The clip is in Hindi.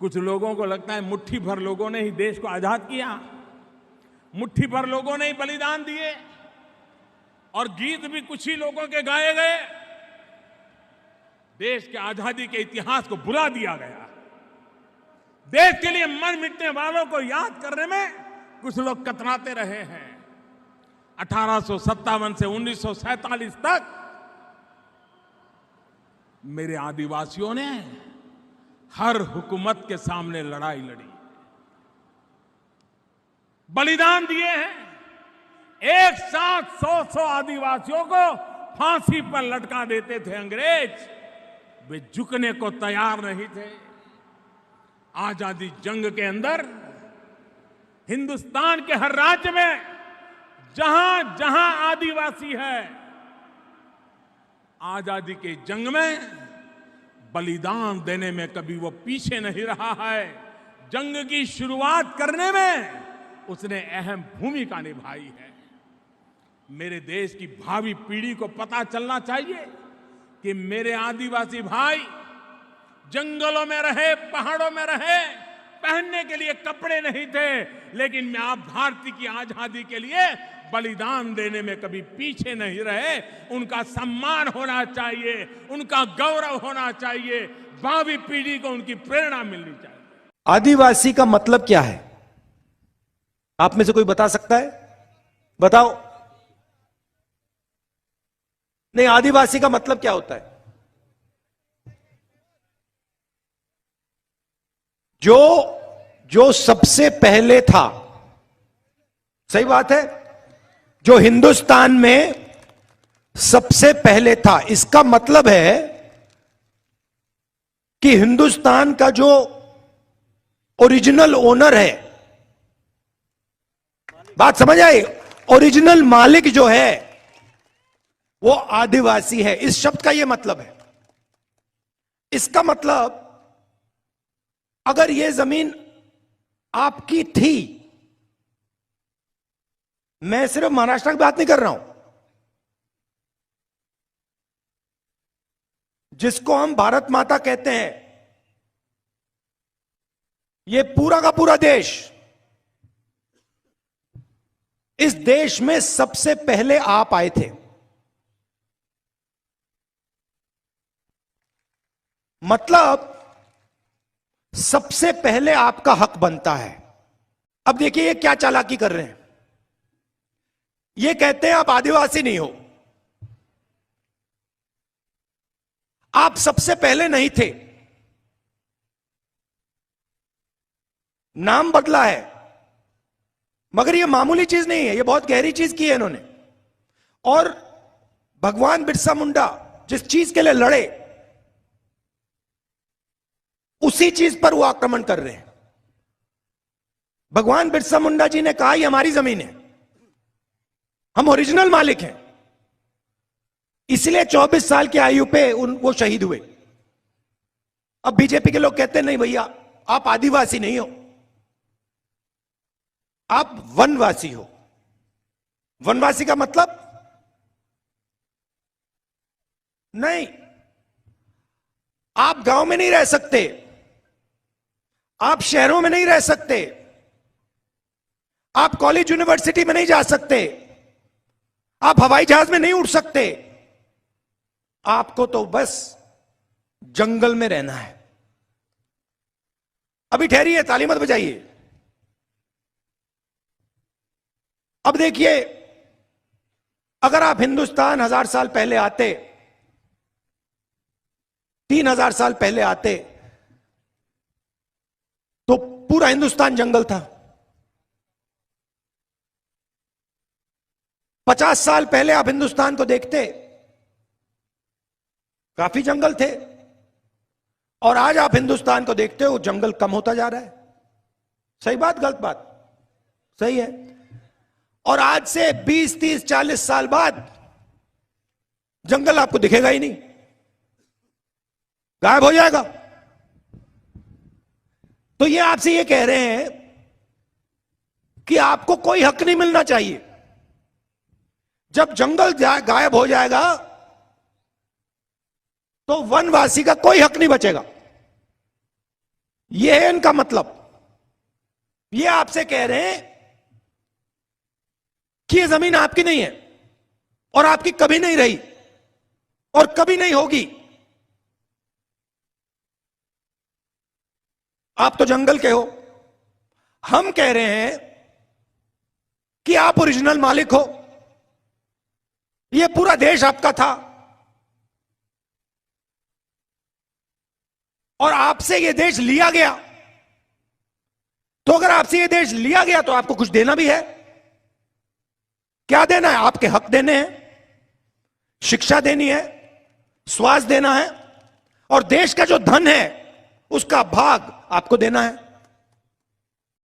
कुछ लोगों को लगता है मुट्ठी भर लोगों ने ही देश को आजाद किया, मुट्ठी भर लोगों ने ही बलिदान दिए और गीत भी कुछ ही लोगों के गाए गए। देश के आजादी के इतिहास को भुला दिया गया। देश के लिए मर मिटने वालों को याद करने में कुछ लोग कतराते रहे हैं। 1857 से 1947 तक मेरे आदिवासियों ने हर हुकूमत के सामने लड़ाई लड़ी, बलिदान दिए हैं। एक साथ 100 आदिवासियों को फांसी पर लटका देते थे अंग्रेज, वे झुकने को तैयार नहीं थे। आजादी जंग के अंदर हिंदुस्तान के हर राज्य में जहां जहां आदिवासी है, आजादी के जंग में बलिदान देने में कभी वो पीछे नहीं रहा है। जंग की शुरुआत करने में उसने अहम भूमिका निभाई है। मेरे देश की भावी पीढ़ी को पता चलना चाहिए कि मेरे आदिवासी भाई जंगलों में रहे, पहाड़ों में रहे, पहनने के लिए कपड़े नहीं थे, लेकिन आप भारत की आजादी के लिए बलिदान देने में कभी पीछे नहीं रहे। उनका सम्मान होना चाहिए, उनका गौरव होना चाहिए, भावी पीढ़ी को उनकी प्रेरणा मिलनी चाहिए। आदिवासी का मतलब क्या है? आप में से कोई बता सकता है? बताओ। नहीं, आदिवासी का मतलब क्या होता है? जो सबसे पहले था। सही बात है, जो हिंदुस्तान में सबसे पहले था। इसका मतलब है कि हिंदुस्तान का जो ओरिजिनल ओनर है, बात समझ आई? ओरिजिनल मालिक जो है वो आदिवासी है। इस शब्द का यह मतलब है। इसका मतलब अगर यह जमीन आपकी थी, मैं सिर्फ महाराष्ट्र की बात नहीं कर रहा हूं, जिसको हम भारत माता कहते हैं, यह पूरा का पूरा देश, इस देश में सबसे पहले आप आए थे। मतलब सबसे पहले आपका हक बनता है। अब देखिए ये क्या चालाकी कर रहे हैं। ये कहते हैं आप आदिवासी नहीं हो, आप सबसे पहले नहीं थे, नाम बदला है। मगर ये मामूली चीज नहीं है, ये बहुत गहरी चीज की है इन्होंने। और भगवान बिरसा मुंडा जिस चीज के लिए लड़े, उसी चीज पर वो आक्रमण कर रहे हैं। भगवान बिरसा मुंडा जी ने कहा ये हमारी जमीन है, हम ओरिजिनल मालिक हैं, इसलिए 24 साल की आयु पे वो शहीद हुए। अब बीजेपी के लोग कहते हैं नहीं भैया, आप आदिवासी नहीं हो, आप वनवासी हो। वनवासी का मतलब नहीं, आप गांव में नहीं रह सकते, आप शहरों में नहीं रह सकते, आप कॉलेज यूनिवर्सिटी में नहीं जा सकते, आप हवाई जहाज में नहीं उड़ सकते, आपको तो बस जंगल में रहना है। अभी ठहरिए, ताली मत बजाइए। अब देखिए, अगर आप हिंदुस्तान 1000 साल पहले आते, 3000 साल पहले आते, तो पूरा हिंदुस्तान जंगल था। 50 साल पहले आप हिंदुस्तान को देखते, काफी जंगल थे। और आज आप हिंदुस्तान को देखते हो, जंगल कम होता जा रहा है। सही बात, गलत बात? सही है। और आज से 20, 30, 40 साल बाद जंगल आपको दिखेगा ही नहीं, गायब हो जाएगा। तो ये आपसे ये कह रहे हैं कि आपको कोई हक नहीं मिलना चाहिए। जब जंगल गायब हो जाएगा तो वनवासी का कोई हक नहीं बचेगा। यह है इनका मतलब। ये आपसे कह रहे हैं कि यह जमीन आपकी नहीं है और आपकी कभी नहीं रही और कभी नहीं होगी। आप तो जंगल के हो। हम कह रहे हैं कि आप ओरिजिनल मालिक हो। यह पूरा देश आपका था और आपसे यह देश लिया गया। तो अगर आपसे यह देश लिया गया तो आपको कुछ देना भी है। क्या देना है? आपके हक देने हैं, शिक्षा देनी है, स्वास्थ्य देना है और देश का जो धन है उसका भाग आपको देना है।